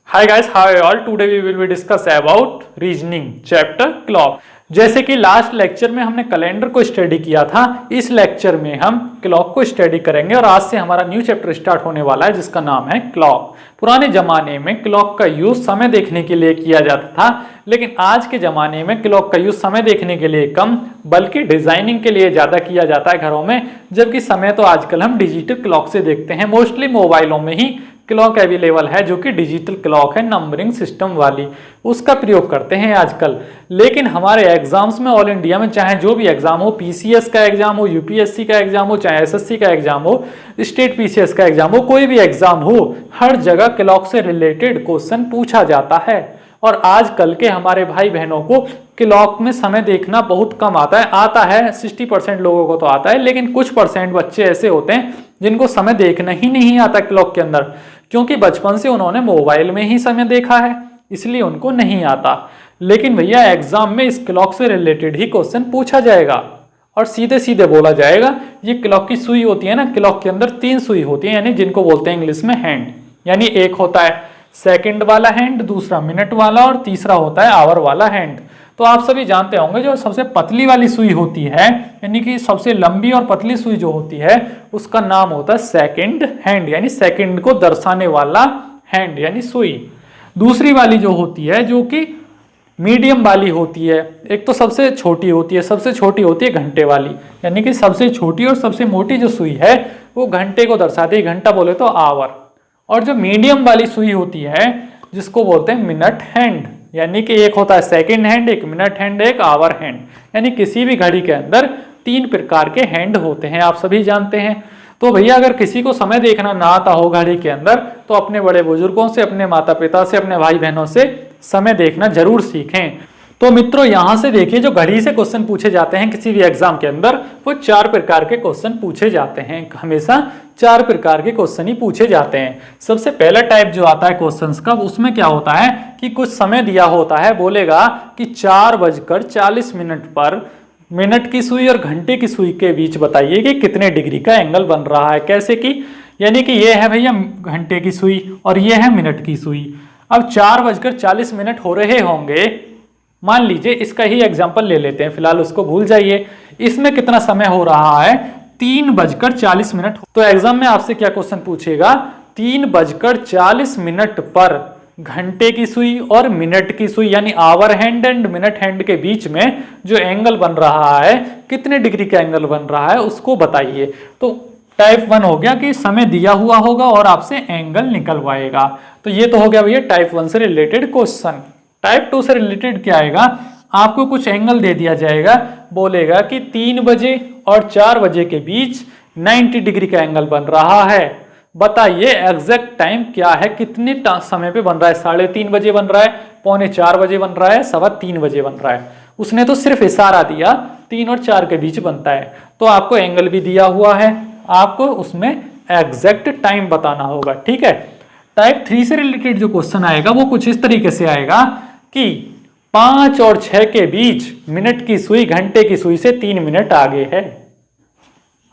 Hi guys, how are you all? Today we will be discuss about reasoning chapter clock। जैसे कि last lecture में हमने calendar को study किया था, इस लेक्चर में हम क्लॉक को स्टडी करेंगे और आज से हमारा न्यू चैप्टर स्टार्ट होने वाला है जिसका नाम है क्लॉक। पुराने जमाने में क्लॉक का यूज समय देखने के लिए किया जाता था, लेकिन आज के जमाने में क्लॉक का यूज समय देखने के लिए कम बल्कि डिजाइनिंग के लिए ज्यादा किया जाता है घरों में। जबकि समय तो आजकल हम डिजिटल क्लॉक से देखते हैं, मोस्टली मोबाइलों में ही क्लॉक अवेलेबल है जो कि डिजिटल क्लॉक है, नंबरिंग सिस्टम वाली, उसका प्रयोग करते हैं आजकल। लेकिन हमारे एग्जाम्स में ऑल इंडिया में चाहे जो भी एग्जाम हो, पीसीएस का एग्जाम हो, यूपीएससी का एग्जाम हो, चाहे एसएससी का एग्जाम हो, स्टेट पीसीएस का एग्जाम हो, कोई भी एग्जाम हो, हर जगह क्लॉक से रिलेटेड क्वेश्चन पूछा जाता है। और आजकल के हमारे भाई बहनों को क्लॉक में समय देखना बहुत कम आता है 60% लोगों को तो आता है, लेकिन कुछ परसेंट बच्चे ऐसे होते हैं जिनको समय देखना ही नहीं आता क्लॉक के अंदर, क्योंकि बचपन से उन्होंने मोबाइल में ही समय देखा है, इसलिए उनको नहीं आता। लेकिन भैया एग्जाम में इस क्लॉक से रिलेटेड ही क्वेश्चन पूछा जाएगा और सीधे सीधे बोला जाएगा। ये क्लॉक की सुई होती है ना, क्लॉक के अंदर 3 सुई होती है, यानी जिनको बोलते हैं इंग्लिश में हैंड। यानी एक होता है सेकंड वाला हैंड, दूसरा मिनट वाला और तीसरा होता है आवर वाला हैंड। तो आप सभी जानते होंगे जो सबसे पतली वाली सुई होती है, यानी कि सबसे लंबी और पतली सुई जो होती है उसका नाम होता है सेकंड हैंड, यानी सेकंड को दर्शाने वाला हैंड यानी सुई। दूसरी वाली जो होती है जो कि मीडियम वाली होती है, एक तो सबसे छोटी होती है, सबसे छोटी होती है घंटे वाली, यानी कि सबसे छोटी और सबसे मोटी जो सुई है वो घंटे को दर्शाती है, घंटा बोले तो आवर। और जो मीडियम वाली सुई होती है जिसको बोलते हैं मिनट हैंड, यानी कि एक होता है सेकंड हैंड, एक मिनट हैंड, एक आवर हैंड। यानी किसी भी घड़ी के अंदर 3 प्रकार के हैंड होते हैं, आप सभी जानते हैं। तो भैया अगर किसी को समय देखना ना आता हो घड़ी के अंदर तो अपने बड़े बुजुर्गों से, अपने माता पिता से, अपने भाई बहनों से समय देखना जरूर सीखें। तो मित्रों यहां से देखिए, जो घड़ी से क्वेश्चन पूछे जाते हैं किसी भी एग्जाम के अंदर, वो 4 प्रकार के क्वेश्चन पूछे जाते हैं। हमेशा 4 प्रकार के क्वेश्चन ही पूछे जाते हैं। सबसे पहला टाइप जो आता है क्वेश्चंस का, उसमें क्या होता है कि कुछ समय दिया होता है, बोलेगा कि 4:40 पर मिनट की सुई और घंटे की सुई के बीच बताइए कि कितने डिग्री का एंगल बन रहा है। कैसे कि यानी कि ये है भैया घंटे की सुई और ये है मिनट की सुई। अब 4:40 हो रहे होंगे, मान लीजिए इसका ही एग्जांपल ले लेते हैं, फिलहाल उसको भूल जाइए। इसमें कितना समय हो रहा है 3:40। तो एग्जाम में आपसे क्या क्वेश्चन पूछेगा, 3:40 पर घंटे की सुई और मिनट की सुई यानी hour hand and minute hand के बीच में जो एंगल बन रहा है, कितने डिग्री का एंगल बन रहा है उसको बताइए। तो टाइप 1 हो गया कि समय दिया हुआ होगा और आपसे एंगल निकलवाएगा। तो ये तो हो गया भैया टाइप 1 से रिलेटेड क्वेश्चन। टाइप 2 से रिलेटेड क्या आएगा, आपको कुछ एंगल दे दिया जाएगा, बोलेगा कि 3 बजे और 4 बजे के बीच 90 डिग्री का एंगल बन रहा है, बताइए एग्जैक्ट टाइम क्या है, कितने समय पे बन रहा है, 3:30 बजे बन रहा है, 3:45 बजे बन रहा है, 3:15 बजे बन रहा है। उसने तो सिर्फ इशारा दिया 3 और 4 के बीच बनता है। तो आपको एंगल भी दिया हुआ है, आपको उसमें एग्जैक्ट टाइम बताना होगा, ठीक है। टाइप 3 से रिलेटेड जो क्वेश्चन आएगा वो कुछ इस तरीके से आएगा कि 5 और 6 के बीच मिनट की सुई घंटे की सुई से 3 मिनट आगे है।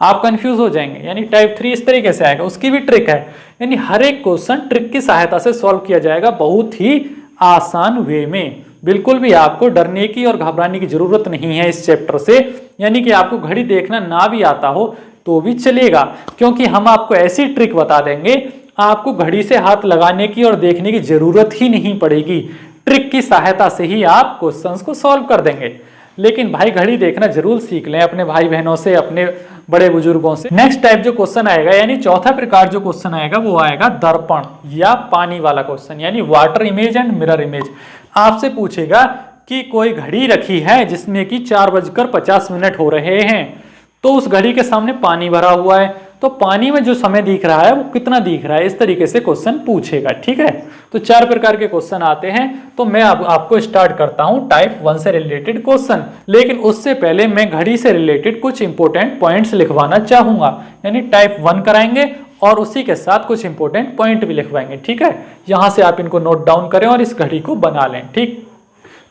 आप कंफ्यूज हो जाएंगे, यानी टाइप 3 इस तरीके से आएगा। उसकी भी ट्रिक है, यानी हर एक क्वेश्चन ट्रिक की सहायता से सॉल्व किया जाएगा, बहुत ही आसान वे में। बिल्कुल भी आपको डरने की और घबराने की जरूरत नहीं है इस चैप्टर से। यानी कि आपको घड़ी देखना ना भी आता हो तो भी चलेगा, क्योंकि हम आपको ऐसी ट्रिक बता देंगे आपको घड़ी से हाथ लगाने की और देखने की जरूरत ही नहीं पड़ेगी। ट्रिक की सहायता से ही आप क्वेश्चंस को सॉल्व कर देंगे। लेकिन भाई घड़ी देखना जरूर सीख लें अपने भाई बहनों से, अपने बड़े बुजुर्गों से। नेक्स्ट टाइप जो क्वेश्चन आएगा, यानी चौथा प्रकार जो क्वेश्चन आएगा वो आएगा दर्पण या पानी वाला क्वेश्चन, यानी water image and mirror image. आपसे पूछेगा कि कोई घड़ी रखी है जिसमें कि 4:50 हो रहे हैं, तो उस घड़ी के सामने पानी भरा हुआ है, तो पानी में जो समय दिख रहा है वो कितना दिख रहा है, इस तरीके से क्वेश्चन पूछेगा, ठीक है। तो 4 प्रकार के क्वेश्चन आते हैं। तो मैं अब आपको स्टार्ट करता हूं टाइप 1 से रिलेटेड क्वेश्चन, लेकिन उससे पहले मैं घड़ी से रिलेटेड कुछ इंपॉर्टेंट पॉइंट्स लिखवाना चाहूंगा, यानी टाइप 1 कराएंगे और उसी के साथ कुछ इंपॉर्टेंट पॉइंट भी लिखवाएंगे, ठीक है। यहां से आप इनको नोट डाउन करें और इस घड़ी को बना लें, ठीक।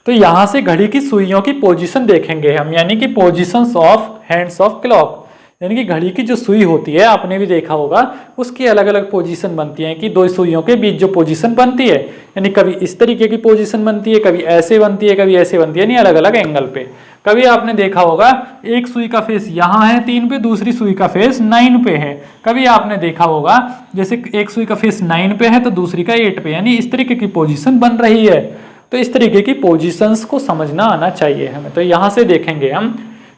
तो यहां से घड़ी की सुइयों की पोजीशन देखेंगे हम, यानी कि positions of hands of clock. यानी कि घड़ी की जो सुई होती है, आपने भी देखा होगा, उसकी अलग अलग पोजीशन बनती है कि दो सुइयों के बीच जो पोजीशन बनती है, यानी कभी इस तरीके की पोजीशन बनती है, कभी ऐसे बनती है, कभी ऐसे बनती है, यानी अलग अलग एंगल पे। कभी आपने देखा होगा एक सुई का फेस यहाँ है 3 पे, दूसरी सुई का फेस 9 पे है। कभी आपने देखा होगा जैसे एक सुई का फेस 9 पे है तो दूसरी का 8 पे, यानी इस तरीके की पोजीशन बन रही है। तो इस तरीके की पोजीशंस को समझना आना चाहिए हमें। तो यहां से देखेंगे हम,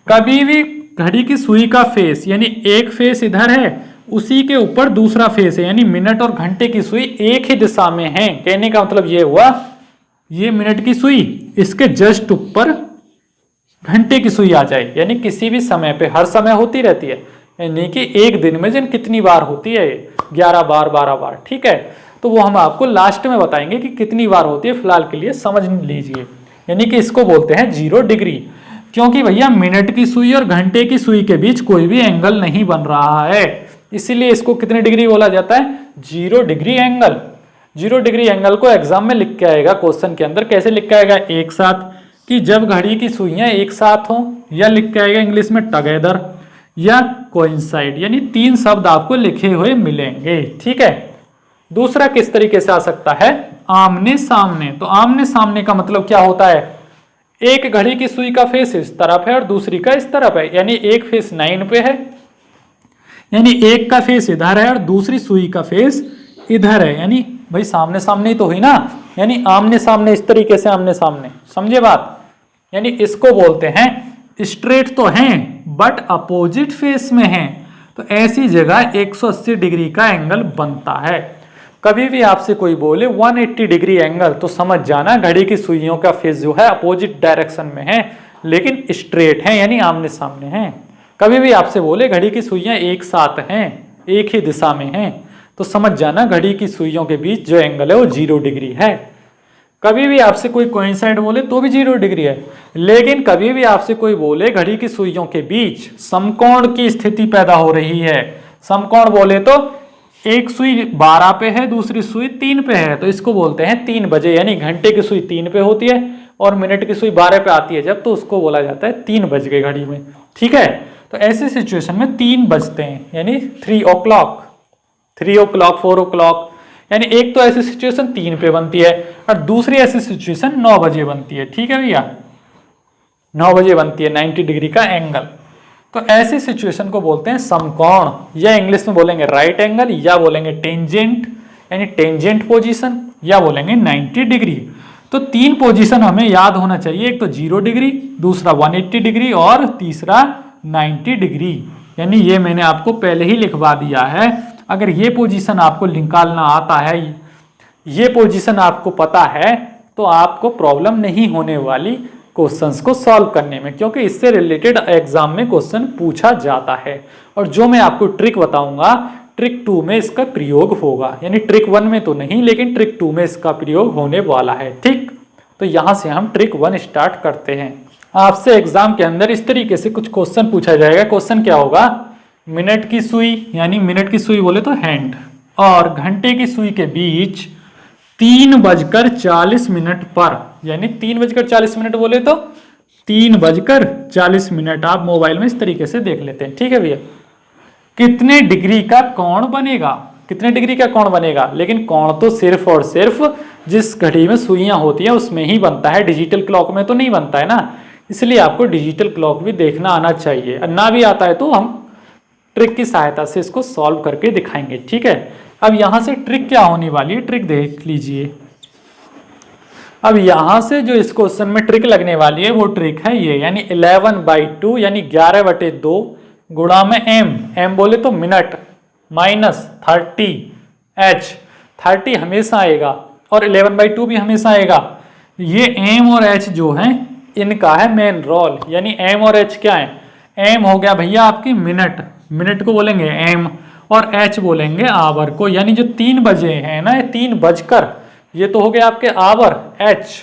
कभी भी घड़ी की सुई का फेस यानी एक फेस इधर है, उसी के ऊपर दूसरा फेस है, यानी मिनट और घंटे की सुई एक ही दिशा में है। कहने का मतलब ये हुआ, ये मिनट की सुई, इसके जस्ट ऊपर घंटे की सुई आ जाए, यानी किसी भी समय पे हर समय होती रहती है, यानी कि एक दिन में जिन कितनी बार होती है, 11 बार 12 बार, ठीक है। तो वो हम आपको लास्ट में बताएंगे कि कितनी बार होती है, फिलहाल के लिए समझ लीजिए। यानी कि इसको बोलते हैं 0 डिग्री, क्योंकि भैया मिनट की सुई और घंटे की सुई के बीच कोई भी एंगल नहीं बन रहा है, इसीलिए इसको कितने डिग्री बोला जाता है, 0 डिग्री एंगल। 0 डिग्री एंगल को एग्जाम में लिख के आएगा, क्वेश्चन के अंदर कैसे लिख के आएगा, एक साथ, कि जब घड़ी की सुइयां एक साथ हो, या लिख के आएगा इंग्लिश में टगेदर, या कोइंसाइड, यानी 3 शब्द आपको लिखे हुए मिलेंगे, ठीक है। दूसरा किस तरीके से आ सकता है, आमने सामने। तो आमने सामने का मतलब क्या होता है, एक घड़ी की सुई का फेस इस तरफ है और दूसरी का इस तरफ है, यानी एक फेस 9 पे है, यानी एक का फेस इधर है और दूसरी सुई का फेस इधर है, यानी भाई सामने सामने ही तो हुई ना, यानी आमने सामने, इस तरीके से आमने सामने, समझे बात। यानी इसको बोलते हैं स्ट्रेट तो हैं बट अपोजिट फेस में हैं, तो ऐसी जगह 180 डिग्री का एंगल बनता है। कभी भी आपसे कोई बोले 180 डिग्री एंगल, तो समझ जाना घड़ी की सुइयों का फेस जो है अपोजिट डायरेक्शन में है, लेकिन स्ट्रेट है, यानी आमने सामने है। कभी भी आपसे बोले घड़ी की सुइयां एक साथ हैं, एक ही दिशा में हैं, तो समझ जाना घड़ी की सुइयों के बीच जो एंगल है वो 0 डिग्री है। कभी भी आपसे कोई कोइंसाइड बोले तो भी 0 डिग्री है, लेकिन कभी भी आपसे कोई बोले घड़ी की सुइयों के बीच समकोण की स्थिति पैदा हो रही है, समकोण बोले तो एक सुई 12 पे है, दूसरी सुई 3 पे है, तो इसको बोलते हैं 3 बजे, यानी घंटे की सुई 3 पे होती है और मिनट की सुई 12 पे आती है जब, तो उसको बोला जाता है 3 बज गए घड़ी में, ठीक है। तो ऐसी सिचुएशन में 3 बजते हैं, यानी 3 o'clock, 3 o'clock, 4 o'clock, यानी एक तो ऐसी सिचुएशन 3 पे बनती है और दूसरी ऐसी सिचुएशन 9 बजे बनती है, ठीक है भैया, 9 बजे बनती है 90 डिग्री का एंगल। तो ऐसी सिचुएशन को बोलते हैं समकोण, या इंग्लिश में बोलेंगे राइट एंगल, या बोलेंगे टेंजेंट, यानी टेंजेंट पोजीशन, या बोलेंगे 90 डिग्री। तो 3 पोजीशन हमें याद होना चाहिए, एक तो 0 डिग्री, दूसरा 180 डिग्री और तीसरा 90 डिग्री, यानी ये मैंने आपको पहले ही लिखवा दिया है। अगर ये पोजीशन आपको निकालना आता है, ये पोजीशन आपको पता है, तो आपको प्रॉब्लम नहीं होने वाली क्वेश्चंस को सॉल्व करने में, क्योंकि इससे रिलेटेड एग्जाम में क्वेश्चन पूछा जाता है। और जो मैं आपको ट्रिक बताऊंगा, ट्रिक 2 में इसका प्रयोग होगा, यानी ट्रिक 1 में तो नहीं, लेकिन ट्रिक 2 में इसका प्रयोग होने वाला है, ठीक। तो यहां से हम ट्रिक 1 स्टार्ट करते हैं। आपसे एग्जाम के अंदर इस तरीके से कुछ क्वेश्चन पूछा जाएगा। क्वेश्चन क्या होगा, मिनट की सुई, यानी मिनट की सुई बोले तो हैंड, और घंटे की सुई के बीच 3:40 पर, यानी 3:40 बोले तो 3:40, आप मोबाइल में इस तरीके से देख लेते हैं, ठीक है भैया। कितने डिग्री का कोण बनेगा, कितने डिग्री का कोण बनेगा, लेकिन कोण तो सिर्फ और सिर्फ जिस घड़ी में सुइयां होती है उसमें ही बनता है, डिजिटल क्लॉक में तो नहीं बनता है ना, इसलिए आपको डिजिटल क्लॉक भी देखना आना चाहिए। ना भी आता है तो हम ट्रिक की सहायता से इसको सॉल्व करके दिखाएंगे, ठीक है। अब यहां से ट्रिक क्या होने वाली है, ट्रिक देख लीजिए। अब यहां से जो इस क्वेश्चन में ट्रिक लगने वाली है वो ट्रिक है ये, यानी 11/2, यानी 11/2 गुणा में m बोले तो मिनट, माइनस 30h, 30 हमेशा आएगा और 11/2 भी हमेशा आएगा। ये m और h जो है इनका है मेन रोल, यानी m और h क्या है, m हो गया भैया आपकी मिनट, मिनट को बोलेंगे m, और h बोलेंगे आवर को, यानी जो 3 बजे है ना, 3 बजकर, ये तो हो गया आपके आवर h,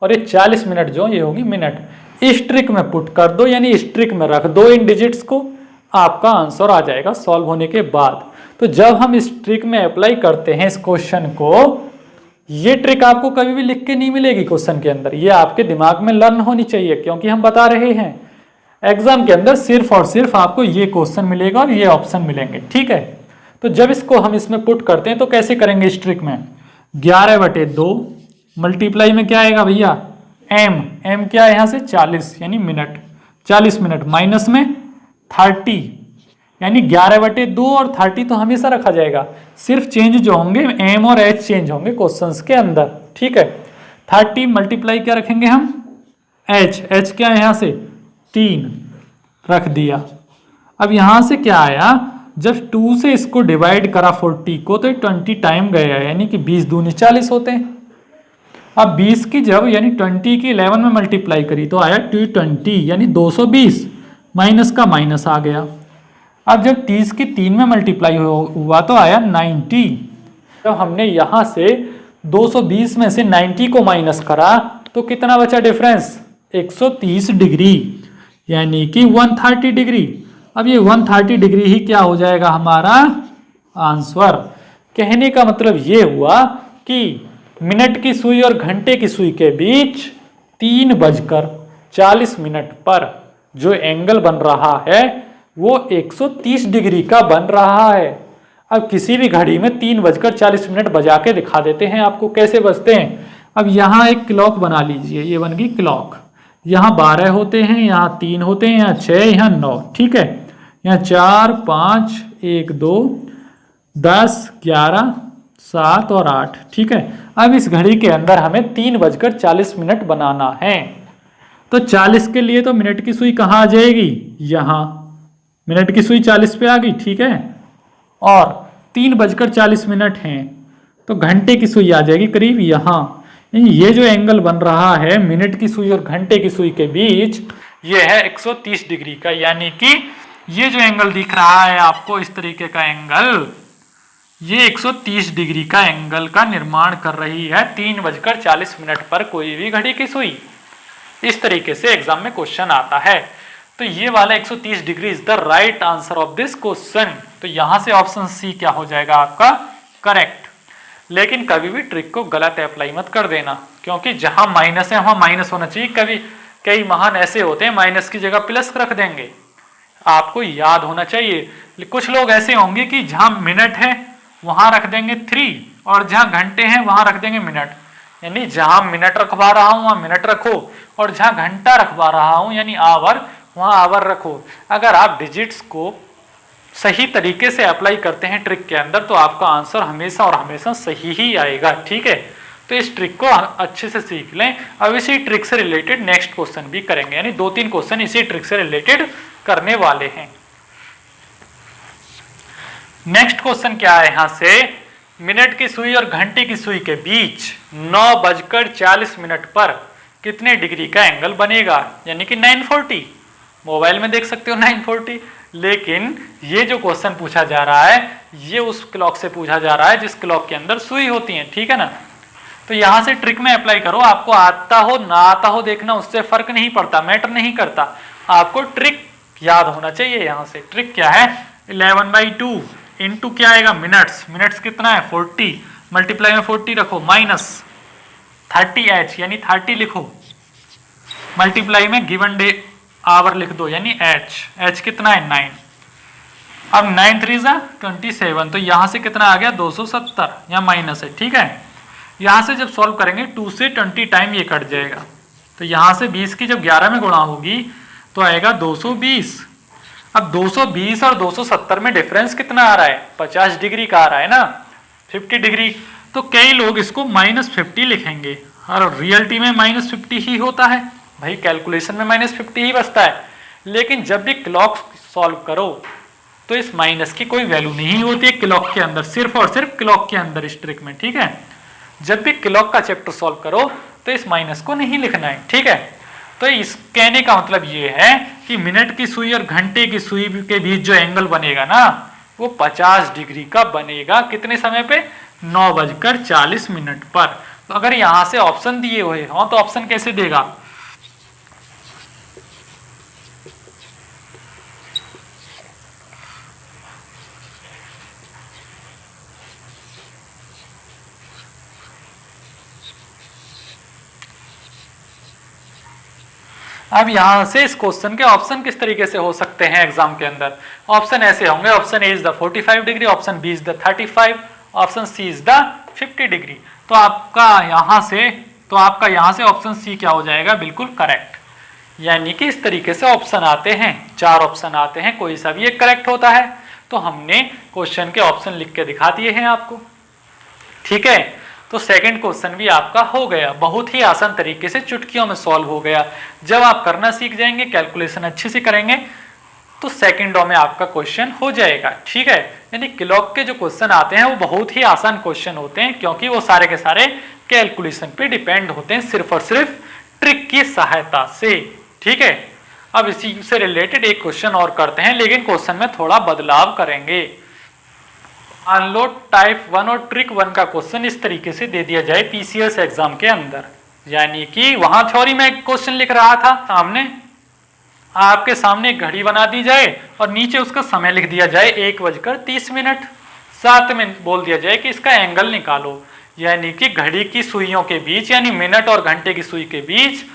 और ये 40 मिनट जो ये होगी मिनट। इस ट्रिक में पुट कर दो, यानी इस ट्रिक में रख दो इन डिजिट्स को, आपका आंसर आ जाएगा सॉल्व होने के बाद। तो जब हम इस ट्रिक में अप्लाई करते हैं इस क्वेश्चन को, ये ट्रिक आपको कभी भी लिख के नहीं मिलेगी क्वेश्चन के अंदर, ये आपके दिमाग में लर्न होनी चाहिए, क्योंकि हम बता रहे हैं एग्जाम के अंदर सिर्फ और सिर्फ आपको ये क्वेश्चन मिलेगा और ये ऑप्शन मिलेंगे, ठीक है। तो जब इसको हम इसमें पुट करते हैं तो कैसे करेंगे इस ट्रिक में, 11/2 मल्टीप्लाई में क्या आएगा भैया, एम क्या है यहाँ से 40 यानी मिनट, 40 मिनट माइनस में 30 यानी 11/2 और 30 तो हमेशा रखा जाएगा, सिर्फ चेंज जो होंगे एम और एच चेंज होंगे क्वेश्चंस के अंदर, ठीक है। 30 मल्टीप्लाई क्या रखेंगे हम, एच क्या है यहाँ से 3 रख दिया। अब यहां से क्या आया, जब 2 से इसको डिवाइड करा 40 को तो 20 टाइम गया, यानी कि 20 दूनी 40 होते हैं। अब 20 की जब यानी 20 की 11 में मल्टीप्लाई करी तो आया 220 यानी 220, माइनस का माइनस आ गया। अब जब 30 की 3 में मल्टीप्लाई हुआ तो आया 90। जब हमने यहां से 220 में से 90 को माइनस करा तो कितना बचा डिफरेंस, 130 डिग्री यानी कि 130 डिग्री। अब ये 130 डिग्री ही क्या हो जाएगा हमारा आंसर। कहने का मतलब ये हुआ कि मिनट की सुई और घंटे की सुई के बीच 3:40 पर जो एंगल बन रहा है वो 130 डिग्री का बन रहा है। अब किसी भी घड़ी में 3:40 बजा के दिखा देते हैं आपको कैसे बजते हैं। अब यहाँ एक क्लॉक बना लीजिए, ये बन गई क्लॉक, यहाँ 12 होते हैं, यहाँ 3 होते हैं, यहाँ 6, यहाँ 9, ठीक है। यहाँ 4, 5, 1, 2, 10, 11, 7 और 8, ठीक है। अब इस घड़ी के अंदर हमें 3:40 बनाना है। तो 40 के लिए तो मिनट की सुई कहाँ आ जाएगी, यहाँ मिनट की सुई 40 पे आ गई, ठीक है। और 3:40 हैं तो घंटे की सुई आ जाएगी करीब यहाँ। ये जो एंगल बन रहा है मिनट की सुई और घंटे की सुई के बीच ये है 130 डिग्री का, यानी कि ये जो एंगल दिख रहा है आपको इस तरीके का एंगल, ये 130 डिग्री का एंगल का निर्माण कर रही है 3:40 पर कोई भी घड़ी की सुई। इस तरीके से एग्जाम में क्वेश्चन आता है। तो ये वाला 130 degree is the right answer of this question. तो यहां से ऑप्शन सी क्या हो जाएगा आपका करेक्ट। लेकिन कभी भी ट्रिक को गलत अप्लाई मत कर देना, क्योंकि जहां माइनस है वहां माइनस होना चाहिए। कभी कई महान ऐसे होते हैं माइनस की जगह प्लस रख देंगे, आपको याद होना चाहिए। कुछ लोग ऐसे होंगे कि जहां मिनट है वहां रख देंगे 3 और जहां घंटे हैं वहां रख देंगे मिनट, यानी जहां मिनट रखवा रहा हूं वहां मिनट रखो और जहां घंटा रखवा रहा हूं यानी आवर वहां आवर रखो। अगर आप डिजिट्स को सही तरीके से अप्लाई करते हैं ट्रिक के अंदर तो आपका आंसर हमेशा और हमेशा सही ही आएगा, ठीक है। तो इस ट्रिक को अच्छे से सीख लें। अब इसी ट्रिक से रिलेटेड नेक्स्ट क्वेश्चन भी करेंगे, यानी 2-3 क्वेश्चन इसी ट्रिक से रिलेटेड करने वाले हैं। नेक्स्ट क्वेश्चन क्या है, यहां से मिनट की सुई और घंटे की सुई के बीच 9:40 पर कितने डिग्री का एंगल बनेगा, यानी कि 940। मोबाइल में देख सकते हो 940, लेकिन ये जो क्वेश्चन पूछा जा रहा है ये उस क्लॉक से पूछा जा रहा है जिस क्लॉक के अंदर सुई होती है, ठीक है ना। तो यहां से ट्रिक में अप्लाई करो, आपको आता हो ना आता हो देखना उससे फर्क नहीं पड़ता, मैटर नहीं करता, आपको ट्रिक याद होना चाहिए। यहां से ट्रिक क्या है, 11/2 इंटू क्या आएगा मिनट्स, मिनट्स कितना है 40, मल्टीप्लाई में 40 रखो माइनस 30h यानी 30 लिखो, मल्टीप्लाई में गिवन डे आवर लिख दो यानी h कितना है 9। अब 9 3 27, तो यहां से कितना आ गया 270, यहाँ माइनस है, ठीक है। यहां से जब सॉल्व करेंगे 2 से 20 टाइम ये कट जाएगा, तो यहां से 20 की जब 11 में गुणा होगी तो आएगा 220। अब 220 और 270 में डिफरेंस कितना आ रहा है, 50 डिग्री का आ रहा है ना, 50 डिग्री। तो कई लोग इसको -50 लिखेंगे और रियलिटी में -50 ही होता है भाई, कैलकुलेशन में -50 ही बचता है। लेकिन जब भी क्लॉक सॉल्व करो तो इस माइनस की कोई वैल्यू नहीं होती है क्लॉक के अंदर, सिर्फ और सिर्फ क्लॉक के अंदर इस ट्रिक में, ठीक है। जब भी क्लॉक का चैप्टर सॉल्व करो तो इस माइनस को नहीं लिखना है, ठीक है। तो इस कहने का मतलब ये है कि मिनट की सुई और घंटे की सुई के बीच जो एंगल बनेगा ना वो 50 डिग्री का बनेगा, कितने समय पे 9:40 पर। तो अगर यहां से ऑप्शन दिए हुए हो तो ऑप्शन कैसे देगा, अब यहां से इस क्वेश्चन के ऑप्शन किस तरीके से हो सकते हैं एग्जाम के अंदर। ऑप्शन ऐसे होंगे, option A is the 45 degree, option B is the 35, option C is the 50 degree. तो आपका यहां से ऑप्शन सी क्या हो जाएगा, बिल्कुल करेक्ट। यानी कि इस तरीके से ऑप्शन आते हैं, 4 ऑप्शन आते हैं, कोई सा भी एक करेक्ट होता है। तो हमने क्वेश्चन के ऑप्शन लिख के दिखा दिए हैं आपको, ठीक है। तो सेकंड क्वेश्चन भी आपका हो गया, बहुत ही आसान तरीके से चुटकियों में सॉल्व हो गया। जब आप करना सीख जाएंगे, कैलकुलेशन अच्छे से करेंगे, तो सेकंडों में आपका क्वेश्चन हो जाएगा, ठीक है। यानी क्लॉक के जो क्वेश्चन आते हैं वो बहुत ही आसान क्वेश्चन होते हैं, क्योंकि वो सारे के सारे कैलकुलेशन पे डिपेंड होते हैं, सिर्फ और सिर्फ ट्रिक की सहायता से, ठीक है। अब इसी से रिलेटेड एक क्वेश्चन और करते हैं, लेकिन क्वेश्चन में थोड़ा बदलाव करेंगे। मान लो टाइप 1 और ट्रिक 1 का क्वेश्चन इस तरीके से दे दिया जाए पीसीएस एग्जाम के अंदर। यानी कि वहां थ्योरी में क्वेश्चन लिख रहा था, सामने आपके सामने एक घड़ी बना दी जाए और नीचे उसका समय लिख दिया जाए 1:30, साथ में बोल दिया जाए कि इसका एंगल निकालो। यानी कि घड़ी की सुइयों के बीच, यानी मिनट और घंटे की सुई के बीच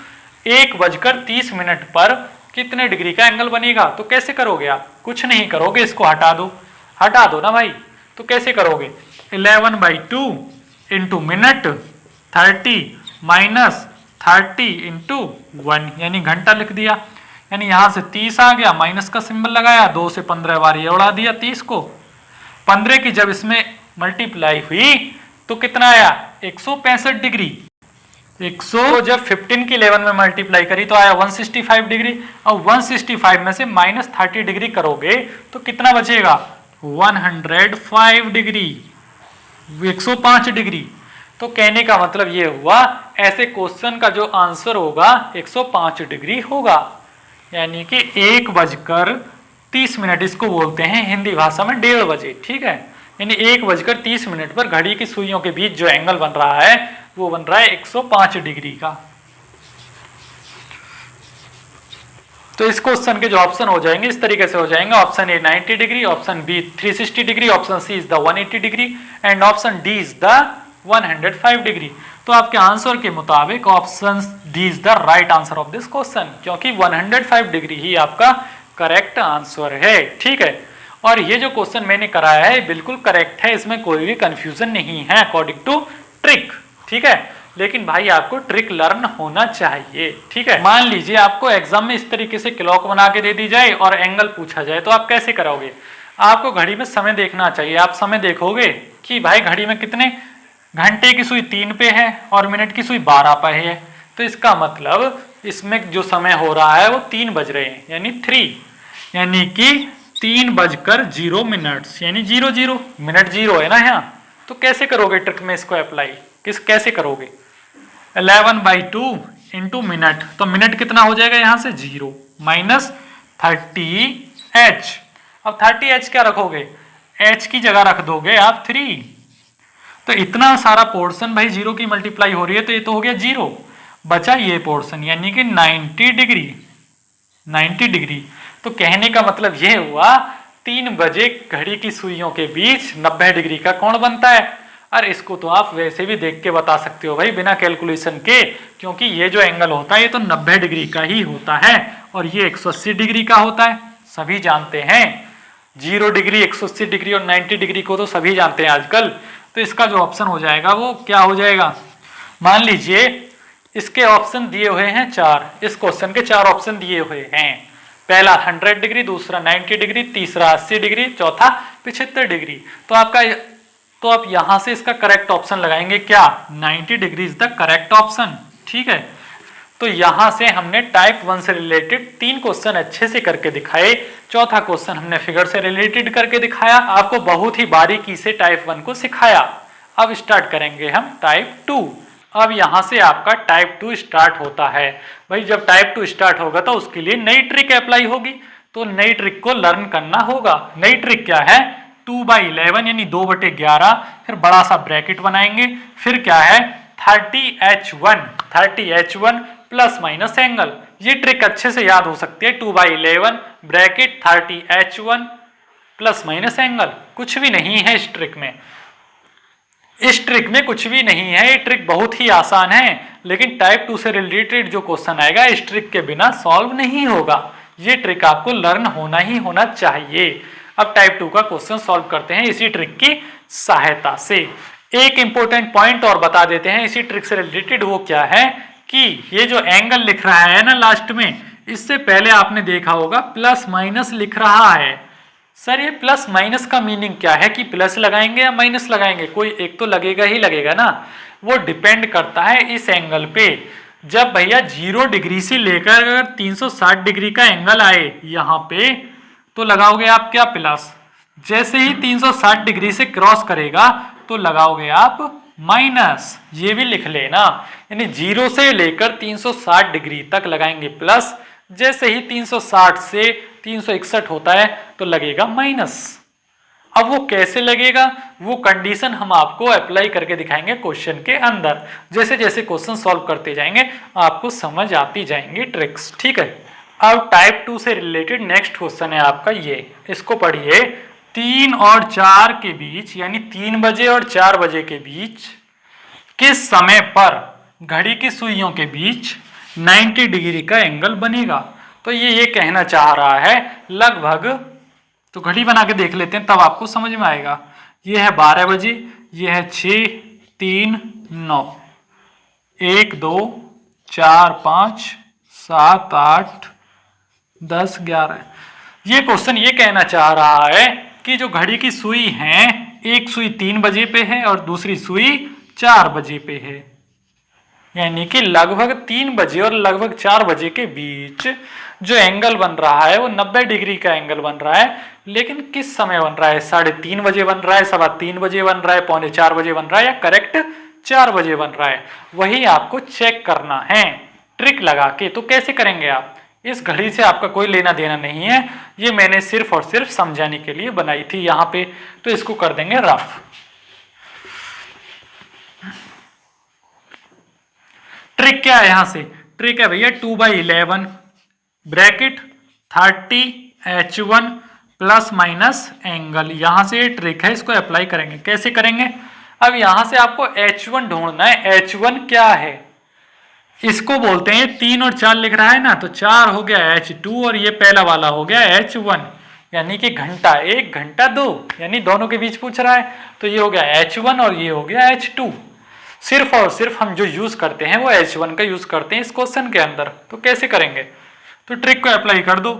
1:30 पर कितने डिग्री का एंगल बनेगा। तो कैसे करोगे आप, कुछ नहीं करोगे, इसको हटा दो ना भाई। तो कैसे करोगे, 11/2 इंटू मिनट 30 माइनस 30 इंटू 1, यानी घंटा लिख दिया। यानी यहां से 30 आ गया, माइनस का सिंबल लगाया, 2 से 15 बार ये उड़ा दिया 30 को। 15 की जब इसमें मल्टीप्लाई हुई तो कितना आया, 165 डिग्री। 100 जब 15 की 11 में मल्टीप्लाई करी तो आया 165 डिग्री। और 165 में से माइनस 30 डिग्री करोगे तो कितना बचेगा, 105 डिग्री, 105 डिग्री। तो कहने का मतलब ये हुआ, ऐसे क्वेश्चन का जो आंसर होगा 105 डिग्री होगा। यानी कि 1:30, इसको बोलते हैं हिंदी भाषा में 1:30 बजे, ठीक है। यानी 1:30 पर घड़ी की सुइयों के बीच जो एंगल बन रहा है वो बन रहा है 105 डिग्री का। तो इस क्वेश्चन के जो ऑप्शन हो जाएंगे इस तरीके से हो जाएंगे, option A 90 degree, option B 360 degree, option C is the 180 degree and option D is the 105 degree. तो आपके आंसर के मुताबिक option D is the right answer of this question, क्योंकि 105 डिग्री ही आपका करेक्ट आंसर है, ठीक है। और ये जो क्वेश्चन मैंने कराया है बिल्कुल करेक्ट है, इसमें कोई भी कंफ्यूजन नहीं है अकॉर्डिंग टू ट्रिक, ठीक है। लेकिन भाई आपको ट्रिक लर्न होना चाहिए, ठीक है। मान लीजिए आपको एग्जाम में इस तरीके से क्लॉक बना के दे दी जाए और एंगल पूछा जाए, तो आप कैसे करोगे। आपको घड़ी में समय देखना चाहिए, आप समय देखोगे कि भाई घड़ी में कितने, घंटे की सुई 3 पे है और मिनट की सुई 12 पे है। तो इसका मतलब इसमें जो समय हो रहा है वो 3 बज रहे हैं, यानी 3, यानी कि 3:0 यानी 00 मिनट 0 है ना यहाँ। तो कैसे करोगे ट्रिक में इसको अप्लाई, कैसे करोगे, 11/2 इंटू मिनट, तो मिनट कितना हो जाएगा यहाँ से 0 माइनस 30h। अब 30h क्या रखोगे, h की जगह रख दोगे आप 3। तो इतना सारा पोर्शन भाई 0 की मल्टीप्लाई हो रही है, तो ये तो हो गया 0, बचा ये पोर्शन यानी कि 90 डिग्री। तो कहने का मतलब ये हुआ 3 बजे घड़ी की सुइयों के बीच 90 डिग्री का कोण बनता है। और इसको तो आप वैसे भी देख के बता सकते हो भाई बिना कैलकुलेशन के, क्योंकि ये जो एंगल होता है ये तो 90 डिग्री का ही होता है और ये 180 डिग्री का होता है, सभी जानते हैं। 0 डिग्री, 180 डिग्री और 90 डिग्री को तो सभी जानते हैं आजकल। तो इसका जो ऑप्शन हो जाएगा वो क्या हो जाएगा, मान लीजिए इसके ऑप्शन दिए हुए हैं 4, इस क्वेश्चन के 4 ऑप्शन दिए हुए हैं। पहला 100 डिग्री, दूसरा 90 डिग्री, तीसरा 80 डिग्री, चौथा 75 डिग्री। तो आप यहां से इसका करेक्ट ऑप्शन लगाएंगे क्या, 90 degree is the correct option, ठीक है। तो यहां से हमने टाइप 1 से रिलेटेड 3 क्वेश्चन अच्छे से करके दिखाए, चौथा क्वेश्चन हमने फिगर से रिलेटेड करके दिखाया, आपको बहुत ही बारीकी से टाइप 1 को सिखाया। अब स्टार्ट करेंगे हम टाइप 2। अब यहां से आपका टाइप 2 स्टार्ट होता है। भाई जब टाइप 2 स्टार्ट होगा तो उसके लिए नई ट्रिक अप्लाई होगी, तो नई ट्रिक को लर्न करना होगा। नई ट्रिक क्या है, 2/11 यानी 2/11, फिर बड़ा सा ब्रैकेट बनाएंगे, फिर क्या है 30h1 प्लस माइनस एंगल। ये ट्रिक अच्छे से याद हो सकती है, 2/11 bracket 30h1 plus minus angle, कुछ भी नहीं है इस ट्रिक में। इस ट्रिक में कुछ भी नहीं है, ये ट्रिक बहुत ही आसान है, लेकिन टाइप 2 से रिलेटेड जो क्वेश्चन आएगा इस ट्रिक के बिना सॉल्व नहीं होगा। ये ट्रिक आपको लर्न होना ही होना चाहिए। अब टाइप 2 का क्वेश्चन सॉल्व करते हैं इसी ट्रिक की सहायता से। एक इंपॉर्टेंट पॉइंट और बता देते हैं इसी ट्रिक से रिलेटेड, वो क्या है कि ये जो एंगल लिख रहा है ना लास्ट में, इससे पहले आपने देखा होगा प्लस माइनस लिख रहा है। सर ये प्लस माइनस का मीनिंग क्या है कि प्लस लगाएंगे या माइनस लगाएंगे, कोई एक तो लगेगा ही लगेगा ना। वो डिपेंड करता है इस एंगल पे। जब भैया 0 डिग्री से लेकर अगर 360 डिग्री का एंगल आए यहाँ पे, तो लगाओगे आप क्या, प्लस। जैसे ही 360 डिग्री से क्रॉस करेगा तो लगाओगे आप माइनस। ये भी लिख लेना, यानी 0 से लेकर 360 डिग्री तक लगाएंगे प्लस, जैसे ही 360 से 361 होता है तो लगेगा माइनस। अब वो कैसे लगेगा, वो कंडीशन हम आपको अप्लाई करके दिखाएंगे क्वेश्चन के अंदर। जैसे जैसे क्वेश्चन सॉल्व करते जाएंगे आपको समझ आती जाएंगी ट्रिक्स, ठीक है। अब टाइप 2 से रिलेटेड नेक्स्ट क्वेश्चन है आपका ये, इसको पढ़िए। 3 और 4 के बीच, यानी 3 बजे और 4 बजे के बीच किस समय पर घड़ी की सुइयों के बीच 90 डिग्री का एंगल बनेगा। तो ये कहना चाह रहा है लगभग, तो घड़ी बना के देख लेते हैं तब आपको समझ में आएगा। ये है 12 बजे, ये है 6, 3, 9, 1, 2, 4, 5, 7, 8, 10, 11। ये क्वेश्चन ये कहना चाह रहा है कि जो घड़ी की सुई है, एक सुई 3 बजे पे है और दूसरी सुई 4 बजे पे है, यानी कि लगभग 3 बजे और लगभग 4 बजे के बीच जो एंगल बन रहा है वो 90 डिग्री का एंगल बन रहा है। लेकिन किस समय बन रहा है, 3:30 बजे बन रहा है, 3:15 बजे बन रहा है, 3:45 बजे बन रहा है, या करेक्ट 4 बजे बन रहा है, वही आपको चेक करना है ट्रिक लगा के। तो कैसे करेंगे आप, इस घड़ी से आपका कोई लेना देना नहीं है, ये मैंने सिर्फ और सिर्फ समझाने के लिए बनाई थी यहाँ पे। तो इसको कर देंगे रफ। ट्रिक क्या है, यहां से ट्रिक है भैया 2/11 bracket 30h1 plus minus angle. यहां से ट्रिक है, इसको अप्लाई करेंगे। कैसे करेंगे, अब यहां से आपको H1 ढूंढना है। H1 क्या है, इसको बोलते हैं, 3 और 4 लिख रहा है ना, तो 4 हो गया H2 और ये पहला वाला हो गया H1, यानी कि घंटा 1 घंटा 2, यानी दोनों के बीच पूछ रहा है। तो ये हो गया H1 और ये हो गया H2। सिर्फ और सिर्फ हम जो यूज करते हैं वो H1 का यूज करते हैं इस क्वेश्चन के अंदर। तो कैसे करेंगे, तो ट्रिक को अप्लाई कर दो।